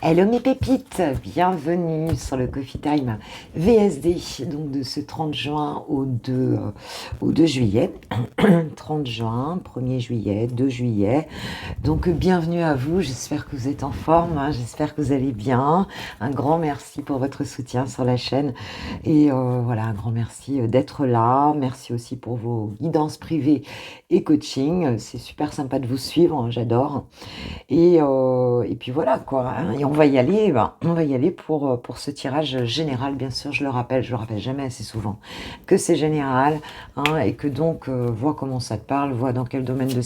Hello mes pépites, bienvenue sur le Coffee Time VSD, donc de ce 30 juin au 2 juillet. 30 juin, 1er juillet, 2 juillet. Donc bienvenue à vous, j'espère que vous êtes en forme, hein, j'espère que vous allez bien. Un grand merci pour votre soutien sur la chaîne. Et voilà, un grand merci d'être là. Merci aussi pour vos guidances privées et coaching. C'est super sympa de vous suivre, hein, j'adore. Et puis voilà quoi, hein, et on va y aller, on va y aller pour ce tirage général, bien sûr, je le rappelle jamais assez souvent, que c'est général, hein, et que donc vois comment ça te parle, vois dans quel domaine de,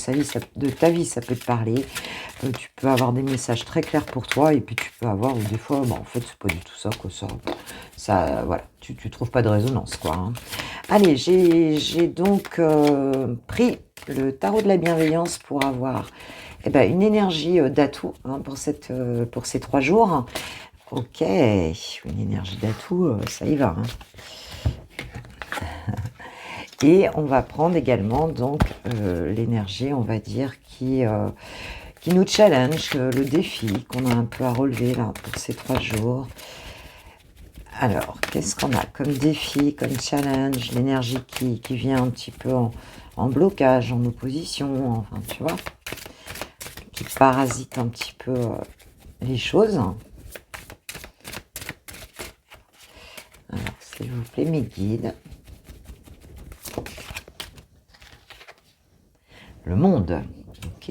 de ta vie ça peut te parler. Tu peux avoir des messages très clairs pour toi, et puis tu peux avoir, ou des fois, en fait c'est pas du tout ça, quoi, ça voilà, tu trouves pas de résonance, quoi, hein. Allez, j'ai donc pris le tarot de la bienveillance pour avoir une énergie d'atout, hein, pour ces 3 jours. Ok, une énergie d'atout, ça y va, hein. Et on va prendre également donc l'énergie, on va dire, qui nous challenge, le défi qu'on a un peu à relever là pour ces 3 jours. Alors, qu'est-ce qu'on a comme défi, comme challenge, l'énergie qui vient un petit peu en blocage, en opposition, enfin tu vois, qui parasite un petit peu les choses. Alors, s'il vous plaît, mes guides. Le monde. Ok.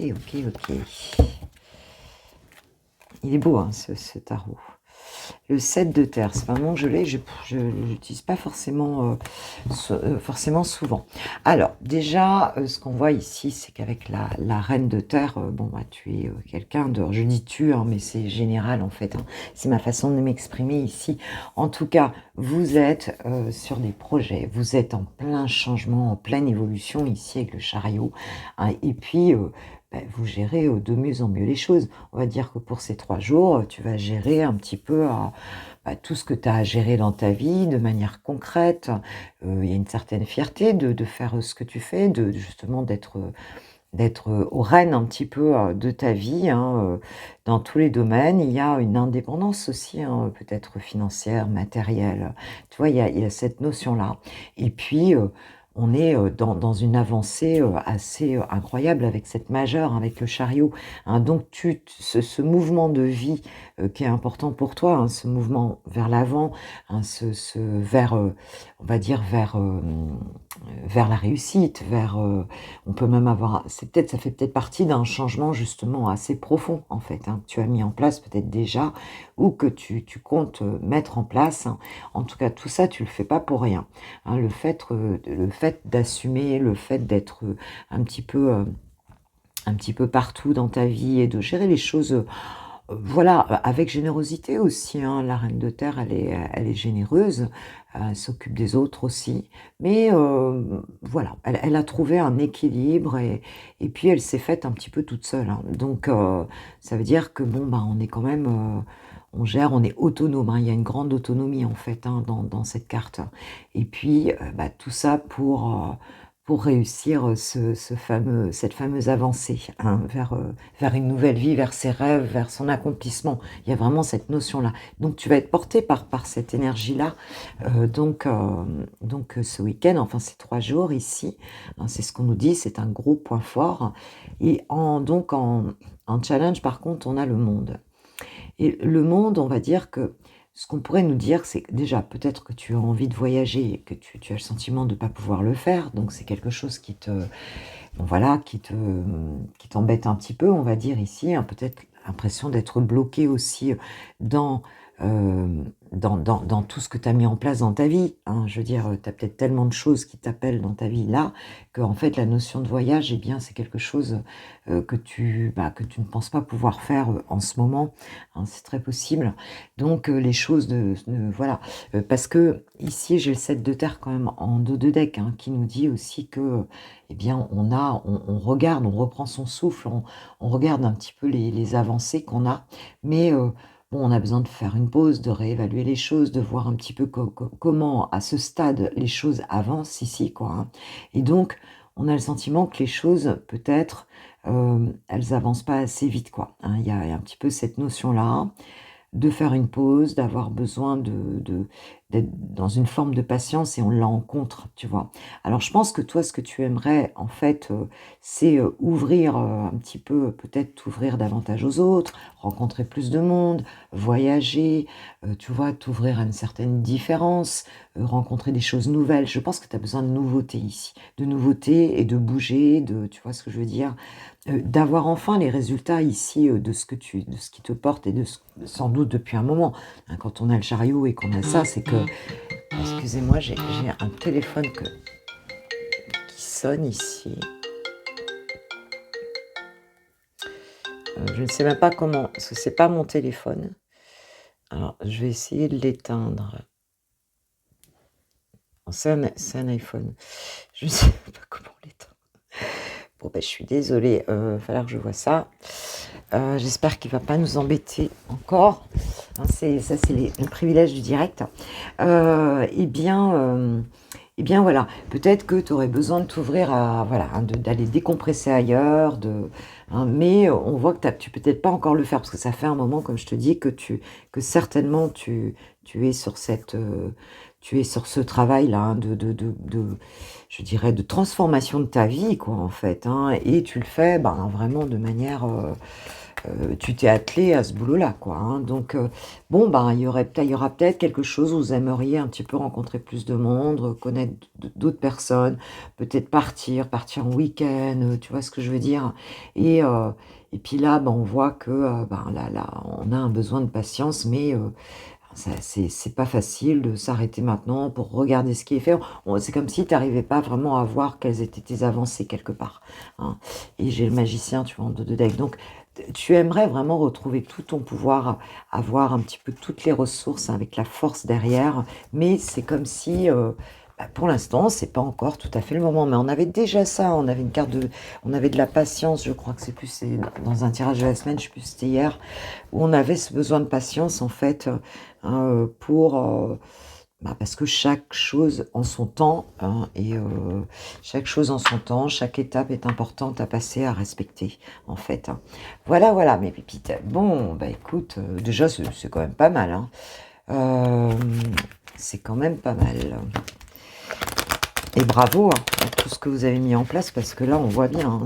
Il est beau, hein, ce tarot. Le 7 de terre, c'est pas un nom que je l'ai, je l'utilise pas forcément, forcément souvent. Alors, déjà, ce qu'on voit ici, c'est qu'avec la reine de terre, tu es quelqu'un de... Je dis tu, hein, mais c'est général en fait, hein. C'est ma façon de m'exprimer ici. En tout cas, vous êtes sur des projets, vous êtes en plein changement, en pleine évolution ici avec le chariot, hein, et puis... vous gérez de mieux en mieux les choses. On va dire que pour ces 3 jours, tu vas gérer un petit peu tout ce que tu as à gérer dans ta vie de manière concrète. Il y a une certaine fierté de faire ce que tu fais, justement d'être aux rênes un petit peu de ta vie, hein, dans tous les domaines. Il y a une indépendance aussi, hein, peut-être financière, matérielle. Tu vois, il y a cette notion-là. Et puis, on est dans une avancée assez incroyable avec cette majeure, avec le chariot, hein. Donc, ce mouvement de vie qui est important pour toi, hein, ce mouvement vers l'avant, hein, vers, on va dire, vers la réussite, on peut même avoir, ça fait peut-être partie d'un changement justement assez profond en fait, hein, que tu as mis en place peut-être déjà ou que tu comptes mettre en place, hein. En tout cas, tout ça, tu le fais pas pour rien, hein. Le fait d'assumer, le fait d'être un petit peu partout dans ta vie et de gérer les choses, voilà, avec générosité aussi, hein. La reine de terre, elle est généreuse, elle s'occupe des autres aussi, mais voilà, elle a trouvé un équilibre et puis elle s'est faite un petit peu toute seule, hein. Donc ça veut dire que on est quand même, on gère, on est autonome, hein. Il y a une grande autonomie en fait, hein, dans cette carte. Et puis tout ça pour réussir cette fameuse avancée, hein, vers une nouvelle vie, vers ses rêves, vers son accomplissement. Il y a vraiment cette notion-là. Donc tu vas être porté par cette énergie-là. Ce week-end, enfin ces 3 jours ici, hein, c'est ce qu'on nous dit, c'est un gros point fort. Et en challenge, par contre, on a le monde. Et le monde, on va dire que ce qu'on pourrait nous dire, c'est que déjà, peut-être que tu as envie de voyager et que tu as le sentiment de ne pas pouvoir le faire. Donc, c'est quelque chose qui t'embête un petit peu, on va dire ici, hein. Peut-être l'impression d'être bloqué aussi dans, dans tout ce que tu as mis en place dans ta vie, hein. Je veux dire, tu as peut-être tellement de choses qui t'appellent dans ta vie là, qu'en fait, la notion de voyage, eh bien, c'est quelque chose que tu ne penses pas pouvoir faire en ce moment, hein. C'est très possible. Donc, les choses voilà. Parce que ici, j'ai le 7 de terre quand même en dos de deck, hein, qui nous dit aussi que eh bien, on regarde, on reprend son souffle, on regarde un petit peu les avancées qu'on a, mais on a besoin de faire une pause, de réévaluer les choses, de voir un petit peu comment, à ce stade, les choses avancent ici, quoi, hein. Et donc, on a le sentiment que les choses, peut-être, elles avancent pas assez vite, quoi, hein. Il y a un petit peu cette notion-là. de faire une pause, d'avoir besoin d'être dans une forme de patience et on l'a en contre, tu vois? Alors je pense que toi, ce que tu aimerais en fait, c'est, ouvrir, un petit peu, peut-être t'ouvrir davantage aux autres, rencontrer plus de monde, voyager, tu vois? T'ouvrir à une certaine différence, rencontrer des choses nouvelles. Je pense que tu as besoin de nouveautés ici, de nouveautés et de bouger, tu vois ce que je veux dire? D'avoir enfin les résultats ici, de ce qui te porte et sans doute depuis un moment, hein. Quand on a le chariot et qu'on a ça, c'est que excusez-moi, j'ai un téléphone qui sonne ici. Je ne sais même pas comment parce que c'est pas mon téléphone. Alors je vais essayer de l'éteindre. C'est un iPhone. Je ne sais pas comment l'éteindre. Bon, ben je suis désolée, va falloir que je vois ça. J'espère qu'il va pas nous embêter encore, hein, c'est les privilèges du direct. Et bien voilà, peut-être que tu aurais besoin de t'ouvrir à voilà, hein, d'aller décompresser ailleurs, hein, mais on voit que tu peux peut-être pas encore le faire parce que ça fait un moment, comme je te dis, que certainement tu es sur tu es sur ce travail-là, hein, je dirais de transformation de ta vie quoi, en fait, hein, et tu le fais, ben, vraiment de manière, tu t'es attelé à ce boulot-là, quoi, hein, donc bon, ben, il y aura peut-être quelque chose où vous aimeriez un petit peu rencontrer plus de monde, connaître d'autres personnes, peut-être partir en week-end, tu vois ce que je veux dire? Et puis là, ben, on voit que, ben, là, on a un besoin de patience, mais ça c'est pas facile de s'arrêter maintenant pour regarder ce qui est fait. C'est comme si tu arrivais pas vraiment à voir quelles étaient tes avancées quelque part, hein, et j'ai le magicien, tu vois, en dos de deck, donc tu aimerais vraiment retrouver tout ton pouvoir, avoir un petit peu toutes les ressources avec la force derrière, mais c'est comme si, bah, pour l'instant, c'est pas encore tout à fait le moment. Mais on avait déjà ça, on avait de la patience, je crois que c'est dans un tirage de la semaine, je sais plus si c'était hier, où on avait ce besoin de patience en fait, hein, bah, parce que chaque chose en son temps, hein, chaque chose en son temps, chaque étape est importante à passer, à respecter, en fait, hein. Voilà, voilà mes pépites. Bon, bah, écoute, déjà c'est quand même pas mal, hein. C'est quand même pas mal et bravo, hein, à tout ce que vous avez mis en place parce que là, on voit bien, hein,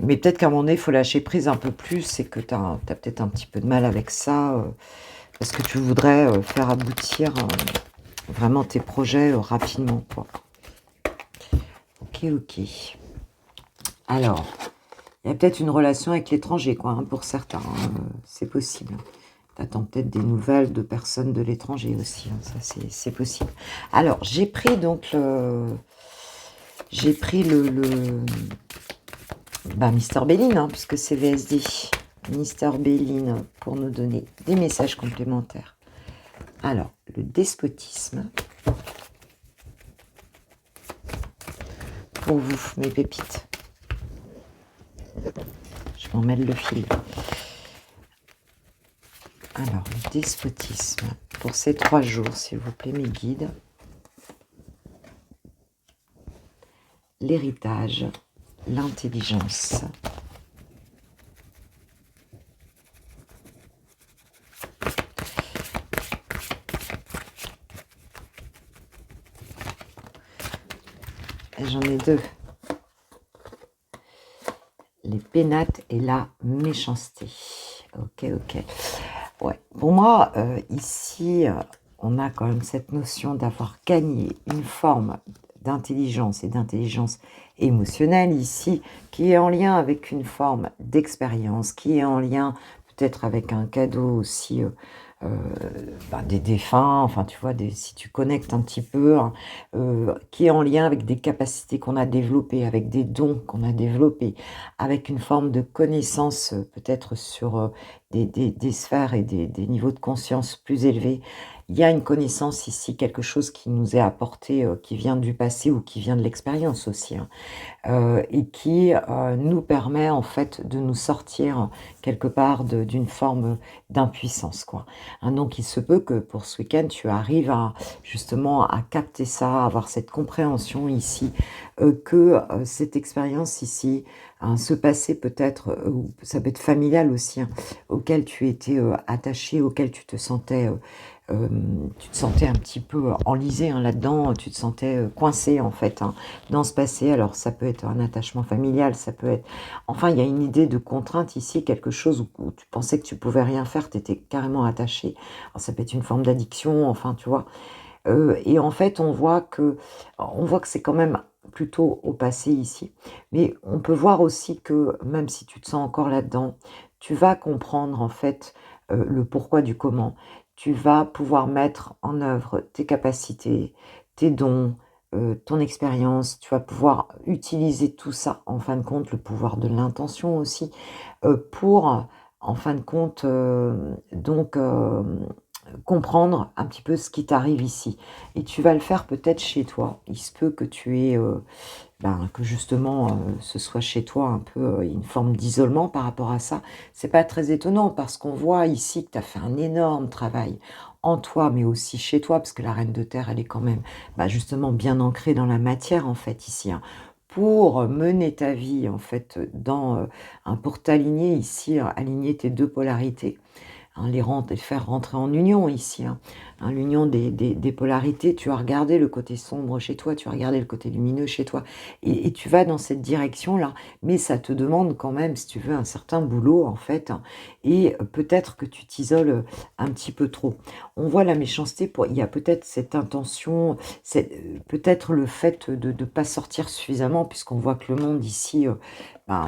mais peut-être qu'à un moment donné, il faut lâcher prise un peu plus et que tu as peut-être un petit peu de mal avec ça, parce que tu voudrais, faire aboutir, vraiment tes projets, rapidement, quoi. OK, OK. Alors, il y a peut-être une relation avec l'étranger, quoi, hein, pour certains, hein, c'est possible. Tu attends peut-être des nouvelles de personnes de l'étranger aussi, hein, ça c'est possible. Alors, j'ai pris bah, Mister Béline, hein, puisque c'est VSD. Mister Béline pour nous donner des messages complémentaires. Alors, le despotisme. Pour vous, mes pépites. Je m'en mêle le fil. Alors, le despotisme. Pour ces 3 jours, s'il vous plaît, mes guides. L'héritage. L'intelligence. J'en ai 2. Les pénates et la méchanceté. Ok, ok. Ouais. Pour moi, ici, on a quand même cette notion d'avoir gagné une forme d'intelligence et d'intelligence émotionnelle ici, qui est en lien avec une forme d'expérience, qui est en lien peut-être avec un cadeau aussi, bah, des défunts, enfin tu vois, si tu connectes un petit peu, hein, qui est en lien avec des capacités qu'on a développées, avec des dons qu'on a développés, avec une forme de connaissance peut-être sur des sphères et des niveaux de conscience plus élevés. Il y a une connaissance ici, quelque chose qui nous est apporté, qui vient du passé ou qui vient de l'expérience aussi, hein, et qui nous permet en fait de nous sortir quelque part d'une forme d'impuissance, quoi, hein. Donc il se peut que pour ce week-end, tu arrives justement à capter ça, à avoir cette compréhension ici, que cette expérience ici, ce passé peut-être, ou ça peut être familial aussi, hein, auquel tu étais attaché, auquel tu te sentais un petit peu enlisé, hein, là-dedans, tu te sentais coincé en fait, hein, dans ce passé. Alors ça peut être un attachement familial, ça peut être... Enfin, il y a une idée de contrainte ici, quelque chose où tu pensais que tu pouvais rien faire, tu étais carrément attaché. Alors, ça peut être une forme d'addiction, enfin, tu vois. Et en fait, on voit que c'est quand même plutôt au passé ici. Mais on peut voir aussi que même si tu te sens encore là-dedans, tu vas comprendre en fait le pourquoi du comment. Tu vas pouvoir mettre en œuvre tes capacités, tes dons, ton expérience. Tu vas pouvoir utiliser tout ça, en fin de compte, le pouvoir de l'intention aussi, pour, en fin de compte, donc, comprendre un petit peu ce qui t'arrive ici. Et tu vas le faire peut-être chez toi. Il se peut que tu aies, que justement, ce soit chez toi un peu, une forme d'isolement par rapport à ça. C'est pas très étonnant parce qu'on voit ici que tu as fait un énorme travail en toi, mais aussi chez toi, parce que la reine de terre, elle est quand même, justement bien ancrée dans la matière en fait ici, hein. Pour mener ta vie en fait, pour t'aligner ici, aligner tes 2 polarités, hein, les faire rentrer en union ici, hein. Hein, l'union des polarités, tu as regardé le côté sombre chez toi, tu as regardé le côté lumineux chez toi, et tu vas dans cette direction-là, mais ça te demande quand même, si tu veux, un certain boulot, en fait, hein, et peut-être que tu t'isoles un petit peu trop. On voit la méchanceté, il y a peut-être cette intention, peut-être le fait de ne pas sortir suffisamment, puisqu'on voit que le monde ici,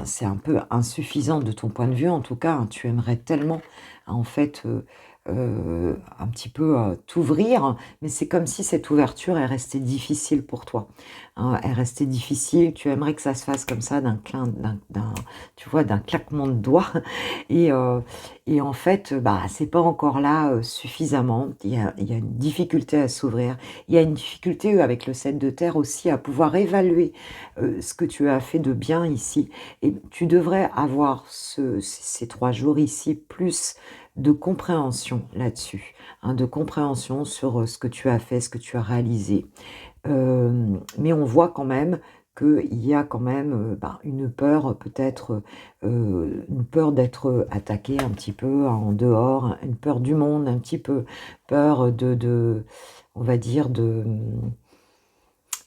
c'est un peu insuffisant de ton point de vue, en tout cas, hein. Tu aimerais tellement en fait, un petit peu, t'ouvrir, mais c'est comme si cette ouverture est restée difficile pour toi, hein. Elle restait difficile, tu aimerais que ça se fasse comme ça tu vois, d'un claquement de doigts, et en fait, c'est pas encore là, suffisamment. Il y a une difficulté à s'ouvrir. Il y a une difficulté, avec le 7 de terre aussi, à pouvoir évaluer, ce que tu as fait de bien ici, et tu devrais avoir ces 3 jours ici, plus de compréhension là-dessus, hein, de compréhension sur ce que tu as fait, ce que tu as réalisé. Mais on voit quand même qu'il y a quand même une peur, peut-être une peur d'être attaqué un petit peu en dehors, une peur du monde un petit peu, peur on va dire,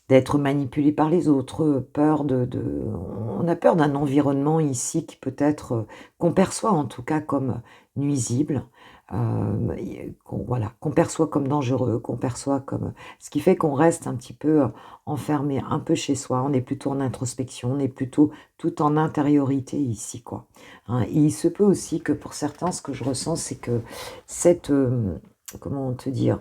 d'être manipulé par les autres, peur on a peur d'un environnement ici qui peut être, qu'on perçoit en tout cas comme nuisible, qu'on perçoit comme dangereux, qu'on perçoit comme, ce qui fait qu'on reste un petit peu, enfermé un peu chez soi. On est plutôt en introspection, on est plutôt tout en intériorité ici, quoi, hein. Et il se peut aussi que pour certains, ce que je ressens, c'est que cette, comment te dire?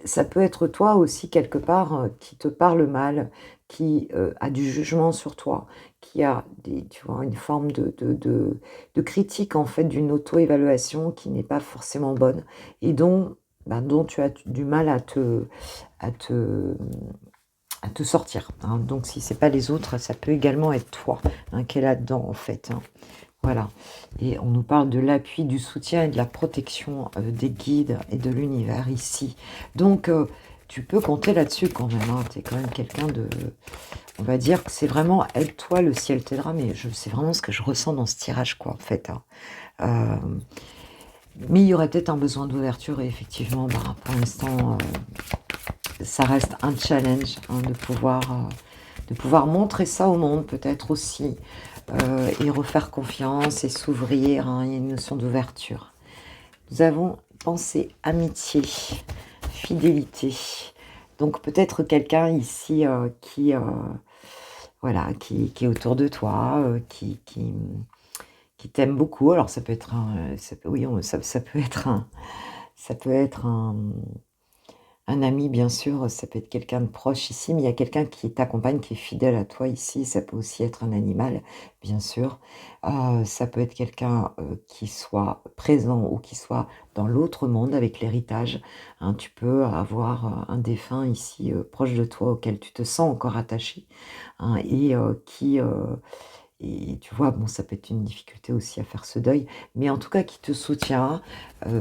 Ça peut être toi aussi quelque part, qui te parle mal, qui, a du jugement sur toi, qui a tu vois, une forme de critique en fait, d'une auto-évaluation qui n'est pas forcément bonne, et dont tu as du mal à te à te sortir, hein. Donc si c'est pas les autres, ça peut également être toi, hein, qui est là-dedans en fait, hein. Voilà, et on nous parle de l'appui, du soutien et de la protection, des guides et de l'univers ici. Donc, tu peux compter là-dessus quand même, hein. Tu es quand même quelqu'un de... On va dire que c'est vraiment aide-toi, le ciel t'aidera, mais c'est vraiment ce que je ressens dans ce tirage, quoi, en fait, hein. Euh, mais il y aurait peut-être un besoin d'ouverture, et effectivement, pour l'instant, ça reste un challenge, hein, de pouvoir montrer ça au monde, peut-être aussi, et refaire confiance et s'ouvrir, hein. Il y a une notion d'ouverture. Nous avons pensé amitié, fidélité. Donc peut-être quelqu'un ici, qui est autour de toi, qui t'aime beaucoup. Alors ça peut être oui, ça peut être un ami, bien sûr, ça peut être quelqu'un de proche ici, mais il y a quelqu'un qui t'accompagne, qui est fidèle à toi ici. Ça peut aussi être un animal, bien sûr. Ça peut être quelqu'un, qui soit présent ou qui soit dans l'autre monde avec l'héritage, hein. Tu peux avoir, un défunt ici, proche de toi, auquel tu te sens encore attaché, hein, et tu vois, bon, ça peut être une difficulté aussi à faire ce deuil, mais en tout cas qui te soutient,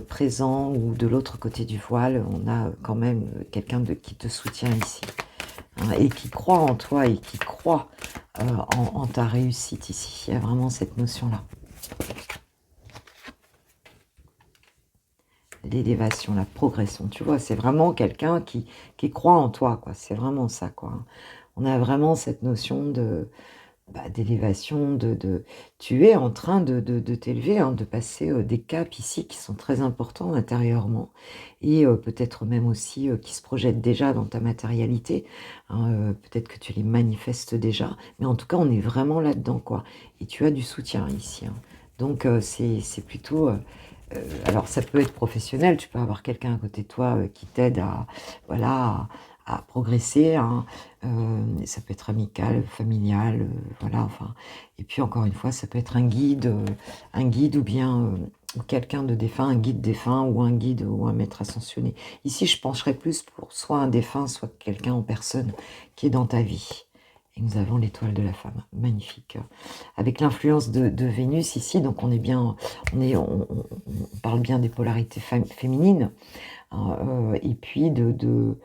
présent ou de l'autre côté du voile. On a quand même quelqu'un qui te soutient ici, hein, et qui croit en toi, et qui croit en ta réussite ici. Il y a vraiment cette notion-là. L'élévation, la progression, tu vois? C'est vraiment quelqu'un qui croit en toi, quoi. C'est vraiment ça, quoi, hein. On a vraiment cette notion d'élévation, tu es en train de t'élever, hein, de passer, des caps ici qui sont très importants intérieurement et peut-être même aussi, qui se projettent déjà dans ta matérialité, hein, peut-être que tu les manifestes déjà, mais en tout cas, on est vraiment là-dedans, quoi et tu as du soutien ici, hein. Donc c'est plutôt, alors ça peut être professionnel, tu peux avoir quelqu'un à côté de toi, qui t'aide à voilà, à progresser, hein, ça peut être amical, familial, voilà, enfin et puis encore une fois, ça peut être un guide ou bien, quelqu'un de défunt, un guide défunt ou un guide ou un maître ascensionné. Ici, je pencherais plus pour soit un défunt, soit quelqu'un en personne qui est dans ta vie et nous avons l'étoile de la femme, magnifique. Avec l'influence de Vénus ici, donc on est bien on parle bien des polarités féminines, hein, et puis de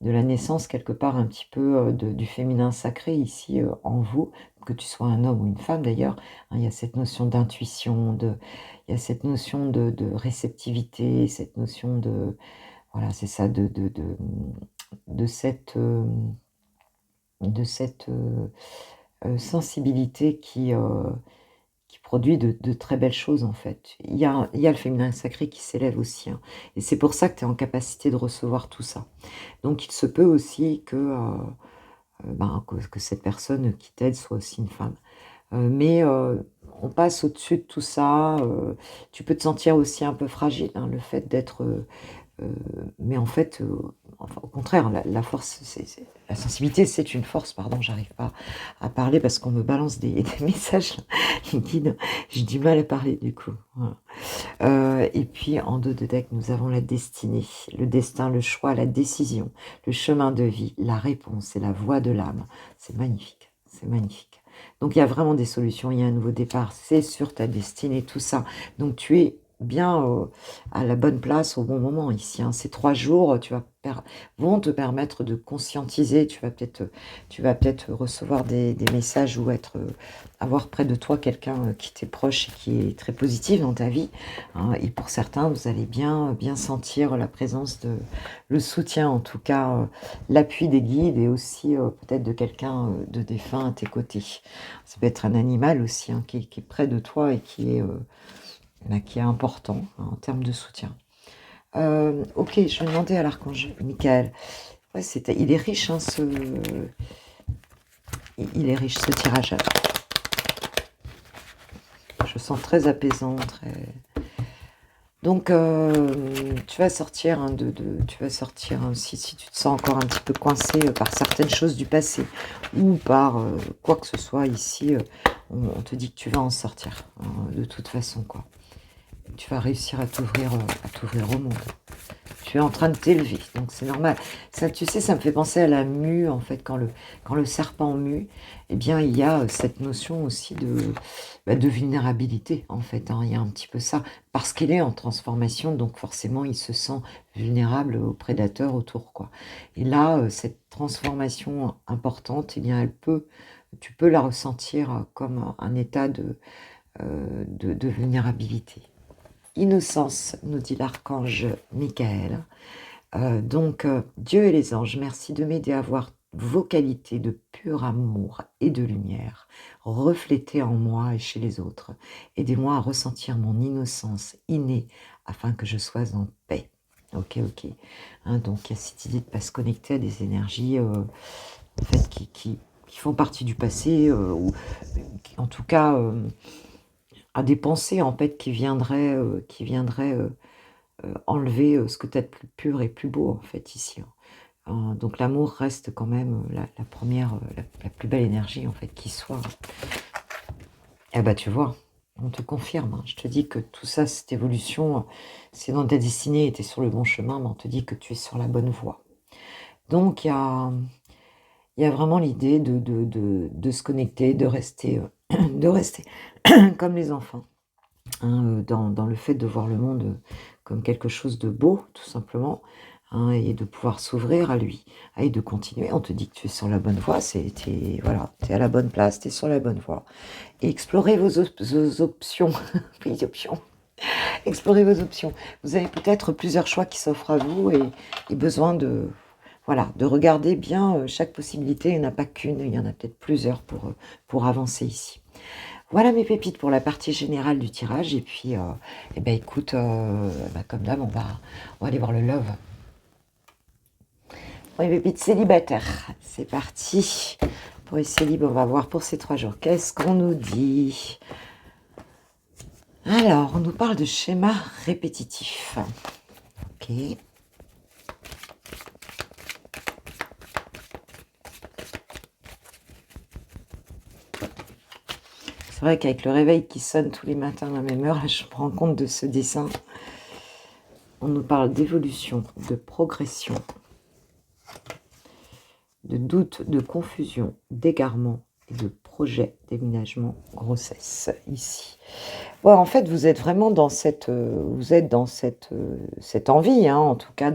la naissance quelque part un petit peu, du féminin sacré ici, en vous, que tu sois un homme ou une femme d'ailleurs, hein. Il y a cette notion d'intuition, il y a cette notion de réceptivité, cette notion de voilà, c'est ça, de cette, de cette, sensibilité qui produit de très belles choses, en fait. Il y a le féminin sacré qui s'élève aussi, hein et c'est pour ça que tu es en capacité de recevoir tout ça. Donc il se peut aussi que, ben, que cette personne qui t'aide soit aussi une femme. Mais on passe au-dessus de tout ça, tu peux te sentir aussi un peu fragile, hein, le fait d'être, mais en fait, enfin, au contraire, la force, la sensibilité, c'est une force. Pardon, j'arrive pas à parler parce qu'on me balance des messages, les guides. J'ai du mal à parler du coup, voilà. Et puis en dos de deck, nous avons la destinée, le destin, le choix, la décision, le chemin de vie, la réponse et la voix de l'âme. C'est magnifique, c'est magnifique. Donc il y a vraiment des solutions, il y a un nouveau départ, c'est sur ta destinée, tout ça. Donc tu es bien, à la bonne place au bon moment ici, hein. Ces 3 jours, vont te permettre de conscientiser. Tu vas peut-être recevoir des messages ou avoir près de toi quelqu'un, qui t'est proche et qui est très positif dans ta vie, hein et pour certains, vous allez bien sentir la présence le soutien en tout cas, l'appui des guides et aussi, peut-être de quelqu'un, de défunt à tes côtés. Ça peut être un animal aussi, hein, qui est près de toi et qui est important, hein, en termes de soutien. OK, je vais demander à l'archange Michael. Ouais, il est riche, hein, il est riche ce tirage. Je sens très apaisant, très. Donc, tu vas sortir, hein, tu vas sortir, hein, si tu te sens encore un petit peu coincé par certaines choses du passé ou par quoi que ce soit ici, on te dit que tu vas en sortir, hein, de toute façon, quoi. Tu vas réussir à t'ouvrir au monde. Tu es en train de t'élever, donc c'est normal. Ça, tu sais, ça me fait penser à la mue, en fait, quand le serpent mue, eh bien, il y a cette notion aussi de vulnérabilité, en fait, hein. Il y a un petit peu ça, parce qu'il est en transformation, donc forcément, il se sent vulnérable aux prédateurs autour, quoi. Et là, cette transformation importante, eh bien, tu peux la ressentir comme un état de vulnérabilité. Innocence, nous dit l'archange Michael. Donc, Dieu et les anges, merci de m'aider à voir vos qualités de pur amour et de lumière reflétées en moi et chez les autres. Aidez-moi à ressentir mon innocence innée afin que je sois en paix. Ok, ok. Hein, donc, il y a cette idée de ne pas se connecter à des énergies en fait, qui font partie du passé, ou en tout cas à des pensées en fait qui viendraient enlever, ce que tu as de plus pur et plus beau, en fait, ici, hein. Donc l'amour reste quand même, la première, la plus belle énergie, en fait, qui soit. Eh bah, tu vois? On te confirme, hein. Je te dis que tout ça, cette évolution, c'est dans ta destinée et tu es sur le bon chemin, mais on te dit que tu es sur la bonne voie. Donc il y a vraiment l'idée de se connecter, de rester, de rester comme les enfants, hein, dans le fait de voir le monde, comme quelque chose de beau, tout simplement, hein, et de pouvoir s'ouvrir à lui, et de continuer. On te dit que tu es sur la bonne voie, voilà, tu es à la bonne place, tu es sur la bonne voie. Et explorez vos options. Oui, options. Explorez vos options. Vous avez peut-être plusieurs choix qui s'offrent à vous et besoin de, voilà, de regarder bien chaque possibilité. Il n'y en a pas qu'une, il y en a peut-être plusieurs pour avancer ici. Voilà mes pépites pour la partie générale du tirage. Et puis, eh ben, écoute, comme d'hab, on va aller voir le love. Pour les pépites célibataires, c'est parti. Pour les célibes, on va voir pour ces 3 jours. Qu'est-ce qu'on nous dit? Alors, on nous parle de schéma répétitif. Ok. C'est vrai qu'avec le réveil qui sonne tous les matins à la même heure, là, je me rends compte de ce dessin. On nous parle d'évolution, de progression, de doute, de confusion, d'égarement et de projet déménagement grossesse ici. Ouais, en fait, vous êtes vraiment dans cette, cette envie, hein, en tout cas,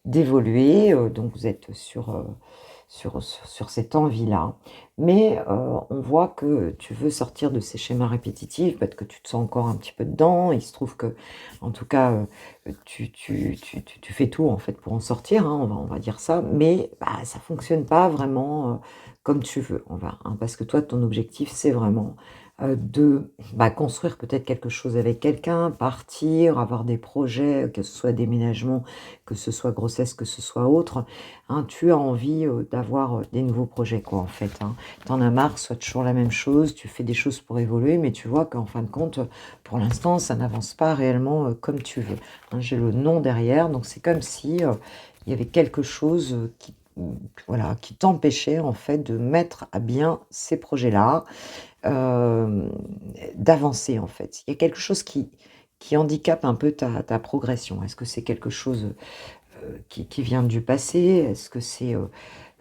d'évoluer. Donc, vous êtes sur cette envie-là. Mais on voit que tu veux sortir de ces schémas répétitifs, peut-être que tu te sens encore un petit peu dedans. Il se trouve que, en tout cas, tu fais tout, en fait, pour en sortir, hein, on va dire ça. Mais ça fonctionne pas vraiment comme tu veux, hein, parce que toi, ton objectif, c'est vraiment de construire peut-être quelque chose avec quelqu'un, partir, avoir des projets, que ce soit déménagement, que ce soit grossesse, que ce soit autre, hein, tu as envie d'avoir des nouveaux projets, quoi, en fait, hein. T'en as marre, soit toujours la même chose, tu fais des choses pour évoluer, mais tu vois qu'en fin de compte, pour l'instant, ça n'avance pas réellement comme tu veux, hein. J'ai le nom derrière, donc c'est comme si il y avait quelque chose voilà, qui t'empêchait, en fait, de mettre à bien ces projets-là, euh, d'avancer, en fait. Il y a quelque chose qui handicape un peu ta progression. Est-ce que c'est quelque chose qui vient du passé? Est-ce que c'est...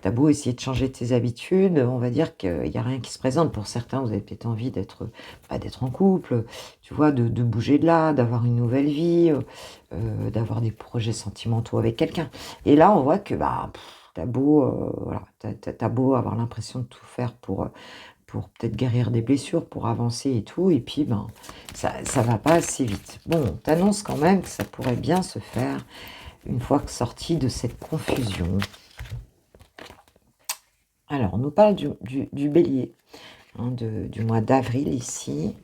t'as beau essayer de changer tes habitudes, on va dire qu'il n'y a rien qui se présente. Pour certains, vous avez peut-être envie d'être en couple, tu vois, de bouger de là, d'avoir une nouvelle vie, d'avoir des projets sentimentaux avec quelqu'un. Et là, on voit que t'as beau, voilà, t'as beau avoir l'impression de tout faire pour peut-être guérir des blessures, pour avancer et tout, et puis ça va pas assez vite. Bon, on t'annonce quand même que ça pourrait bien se faire une fois que sorti de cette confusion. Alors, on nous parle du bélier, hein, du mois d'avril ici.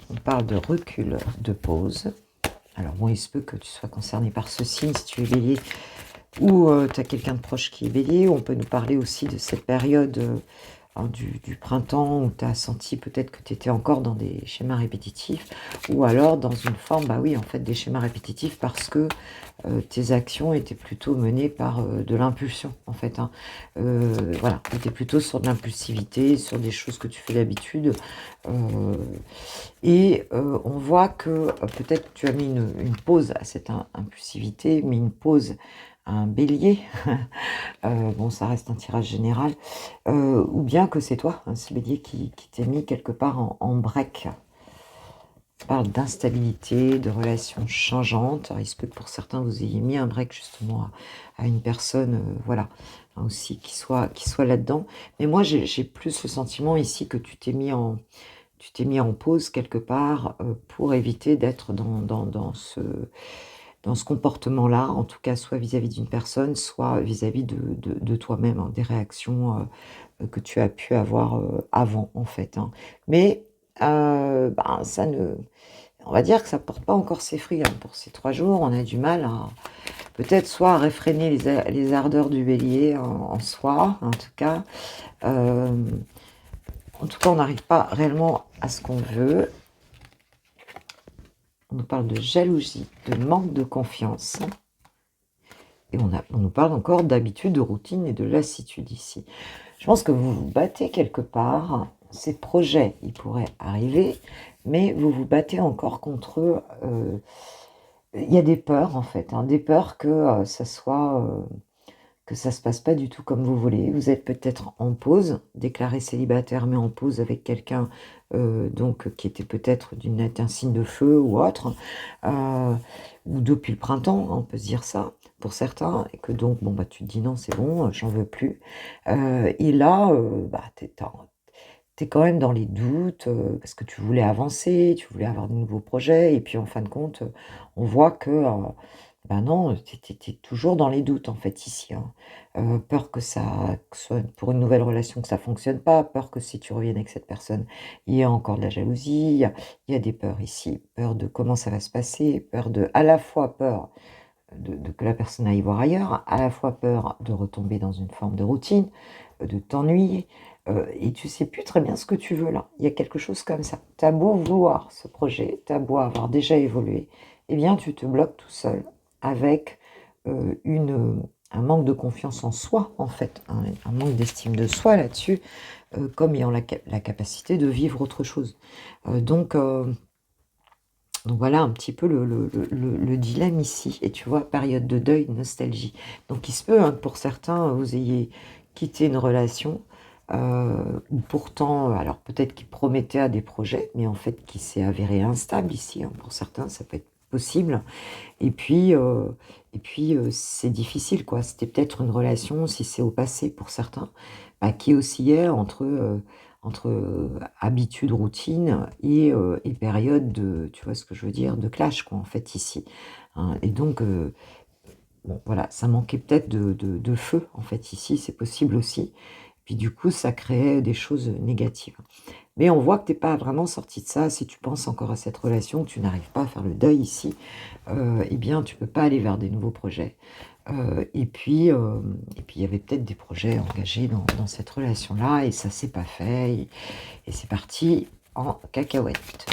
On parle de recul, de pause. Alors bon, il se peut que tu sois concerné par ce signe si tu es bélier, ou tu as quelqu'un de proche qui est bélier. On peut nous parler aussi de cette période du printemps où tu as senti peut-être que tu étais encore dans des schémas répétitifs, ou alors dans une forme, oui, en fait, des schémas répétitifs parce que tes actions étaient plutôt menées par de l'impulsion, en fait, hein. Voilà, tu étais plutôt sur de l'impulsivité, sur des choses que tu fais d'habitude. Et on voit que peut-être tu as mis une pause à cette impulsivité, mis une pause à un bélier. Bon, ça reste un tirage général. Ou bien que c'est toi, hein, ce bélier, qui t'est mis quelque part en break. On parle d'instabilité, de relations changeantes. Alors, il se peut que pour certains, vous ayez mis un break justement à une personne, voilà, hein, aussi qui soit là-dedans. Mais moi, j'ai plus le sentiment ici que tu t'es mis en pause quelque part pour éviter d'être dans ce comportement-là, en tout cas soit vis-à-vis d'une personne, soit vis-à-vis de toi-même, hein, des réactions que tu as pu avoir avant, en fait, hein. Mais ça ne... On va dire que ça ne porte pas encore ses fruits, hein. Pour ces 3 jours, on a du mal à peut-être soit à réfréner les ardeurs du bélier en soi, en tout cas. En tout cas, on n'arrive pas réellement à ce qu'on veut. On nous parle de jalousie, de manque de confiance. Et on nous parle encore d'habitude, de routine et de lassitude ici. Je pense que vous vous battez quelque part. Ces projets, ils pourraient arriver, mais vous vous battez encore contre eux. Il y a des peurs, en fait, hein, des peurs que que ça se passe pas du tout comme vous voulez. Vous êtes peut-être en pause, déclaré célibataire, mais en pause avec quelqu'un donc qui était peut-être d'un signe de feu ou autre. ou depuis le printemps, hein, on peut se dire ça, pour certains, et que donc, bon, bah, tu te dis: «Non, c'est bon, j'en veux plus». Et là, bah, tu es quand même dans les doutes, parce que tu voulais avancer, tu voulais avoir de nouveaux projets et puis en fin de compte, on voit que, bah, non, tu es toujours dans les doutes en fait ici, hein. Peur que soit pour une nouvelle relation que ça fonctionne pas, peur que si tu reviennes avec cette personne, il y a encore de la jalousie, il y a des peurs ici, peur de comment ça va se passer, peur de à la fois peur de que la personne aille voir ailleurs, à la fois peur de retomber dans une forme de routine, de t'ennuyer, et tu sais plus très bien ce que tu veux là. Il y a quelque chose comme ça. Tu as beau vouloir ce projet, tu as beau avoir déjà évolué, eh bien tu te bloques tout seul avec, un manque de confiance en soi en fait, un manque d'estime de soi là-dessus, comme ayant la capacité de vivre autre chose. Donc voilà un petit peu le dilemme ici et tu vois? Période de deuil, nostalgie. Donc il se peut, hein, que pour certains, vous ayez quitté une relation, où pourtant, alors peut-être qu'il promettait à des projets, mais en fait qui s'est avéré instable ici, hein. Pour certains, ça peut être possible et puis, c'est difficile quoi. C'était peut-être une relation, si c'est au passé pour certains, bah, qui oscillait entre habitude, routine et période de tu vois ce que je veux dire? De clash quoi, en fait, ici, hein et donc bon voilà, ça manquait peut-être de feu, en fait, ici, c'est possible aussi. Puis du coup, ça créait des choses négatives. Mais on voit que tu es pas vraiment sorti de ça. Si tu penses encore à cette relation, que tu n'arrives pas à faire le deuil ici, eh bien, tu peux pas aller vers des nouveaux projets. Et puis il y avait peut-être des projets engagés dans cette relation-là et ça s'est pas fait et c'est parti en cacahuète.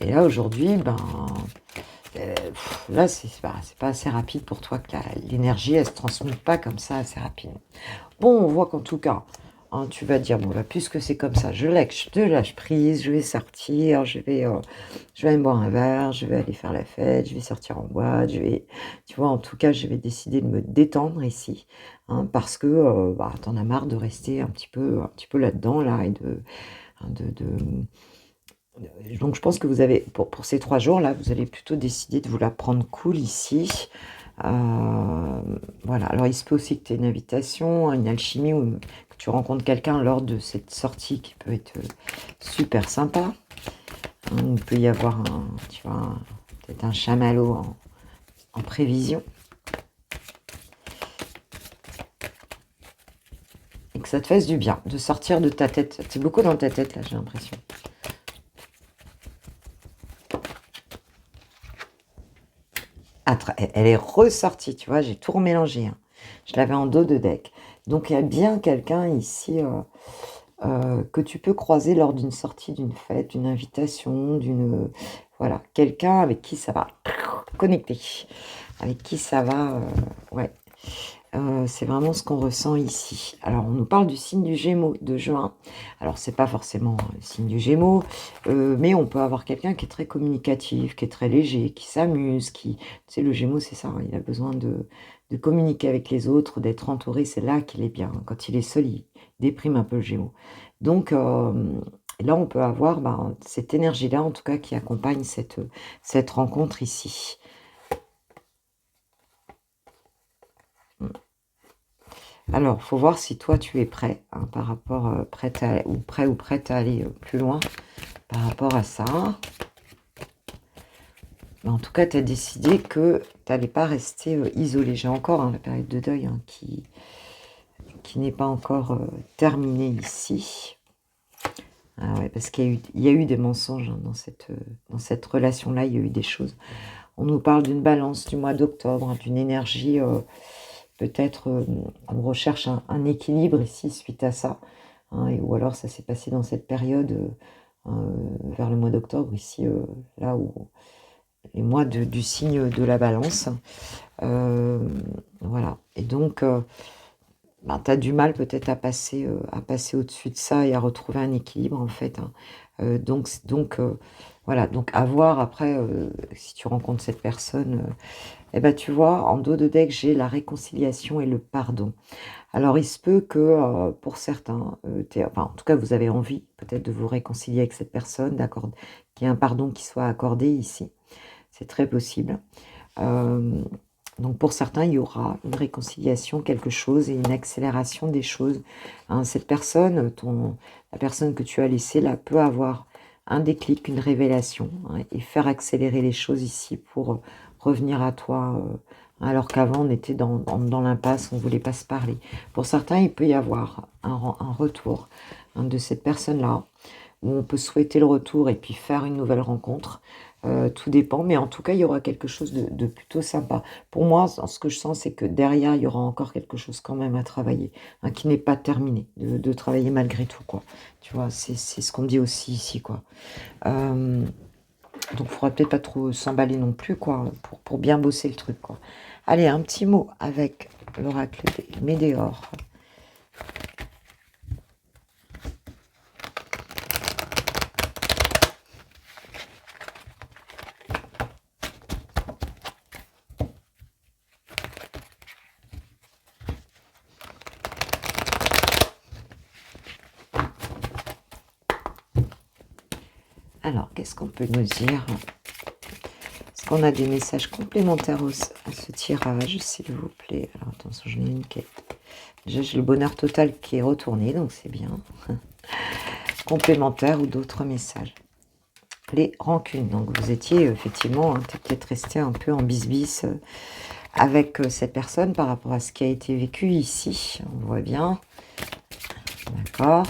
Et là aujourd'hui, ben, là c'est pas assez rapide pour toi que l'énergie elle se transmute pas comme ça assez rapidement. Bon, on voit qu'en tout cas, hein, tu vas dire: «Bon, bah, puisque c'est comme ça, je lâche prise, je vais sortir, je vais aller me boire un verre, je vais aller faire la fête, je vais sortir en boîte, je vais» tu vois? En tout cas, je vais décider de me détendre ici, hein, parce que, bah, tu en as marre de rester un petit peu là-dedans, là et hein, donc je pense que vous avez pour ces 3 jours-là, vous allez plutôt décider de vous la prendre cool ici. Voilà, alors il se peut aussi que tu aies une invitation, une alchimie ou que tu rencontres quelqu'un lors de cette sortie qui peut être, super sympa, hein. Il peut y avoir tu vois, peut-être un chamallow en prévision et que ça te fasse du bien de sortir de ta tête. C'est beaucoup dans ta tête là, j'ai l'impression. Ah elle est ressortie, tu vois? J'ai tout remélangé, hein. Je l'avais en dos de deck. Donc il y a bien quelqu'un ici, que tu peux croiser lors d'une sortie, d'une fête, d'une invitation, voilà, quelqu'un avec qui ça va connecter, avec qui ça va, ouais, c'est vraiment ce qu'on ressent ici. Alors on nous parle du signe du Gémeaux de juin. Alors c'est pas forcément le signe du Gémeaux, mais on peut avoir quelqu'un qui est très communicatif, qui est très léger, qui s'amuse, tu sais le Gémeaux c'est ça, hein, il a besoin de communiquer avec les autres, d'être entouré, c'est là qu'il est bien. Quand il est seul, il déprime un peu le Gémeaux. Donc là on peut avoir, ben, cette énergie-là en tout cas qui accompagne cette rencontre ici. Mmh. Alors, faut voir si toi tu es prêt, hein, par rapport, prêt ou prête à aller, plus loin par rapport à ça. Mais en tout cas, tu as décidé que tu allais pas rester, isolé. J'ai encore, hein, la période de deuil, hein, qui n'est pas encore, terminée ici. Ah ouais, parce qu'il y a eu des mensonges, hein, dans cette relation-là, il y a eu des choses. On nous parle d'une balance du mois d'octobre, hein, d'une énergie, peut-être, on recherche un équilibre ici suite à ça, hein, ou alors ça s'est passé dans cette période, vers le mois d'octobre ici, là où les mois du signe de la Balance. Voilà et donc ben, tu as du mal peut-être à passer au-dessus de ça et à retrouver un équilibre en fait, hein. Voilà, donc à voir après, si tu rencontres cette personne, et ben, tu vois, en dos de deck, j'ai la réconciliation et le pardon. Alors il se peut que, pour certains, enfin, en tout cas, vous avez envie peut-être de vous réconcilier avec cette personne, qu'il y ait un pardon qui soit accordé ici. C'est très possible. Donc pour certains, il y aura une réconciliation, quelque chose et une accélération des choses. Hein, cette personne, la personne que tu as laissée là, peut avoir un déclic, une révélation, hein, et faire accélérer les choses ici pour revenir à toi, alors qu'avant on était dans l'impasse, on ne voulait pas se parler. Pour certains, il peut y avoir un retour, hein, de cette personne-là, où on peut souhaiter le retour et puis faire une nouvelle rencontre. Tout dépend, mais en tout cas, il y aura quelque chose de plutôt sympa. Pour moi, ce que je sens, c'est que derrière, il y aura encore quelque chose quand même à travailler, hein, qui n'est pas terminé, de travailler malgré tout, quoi. Tu vois, c'est ce qu'on dit aussi ici, quoi. Donc, il faudra peut-être pas trop s'emballer non plus, quoi, pour bien bosser le truc, quoi. Allez, un petit mot avec l'oracle des Médéors. Alors, qu'est-ce qu'on peut nous dire? Est-ce qu'on a des messages complémentaires à ce tirage, s'il vous plaît? Alors, attention, j'en ai une qui est... Déjà, j'ai le bonheur total qui est retourné, donc c'est bien. Complémentaires ou d'autres messages. Les rancunes. Donc, vous étiez effectivement, hein, peut-être resté un peu en bisbis avec cette personne par rapport à ce qui a été vécu ici. On voit bien. D'accord.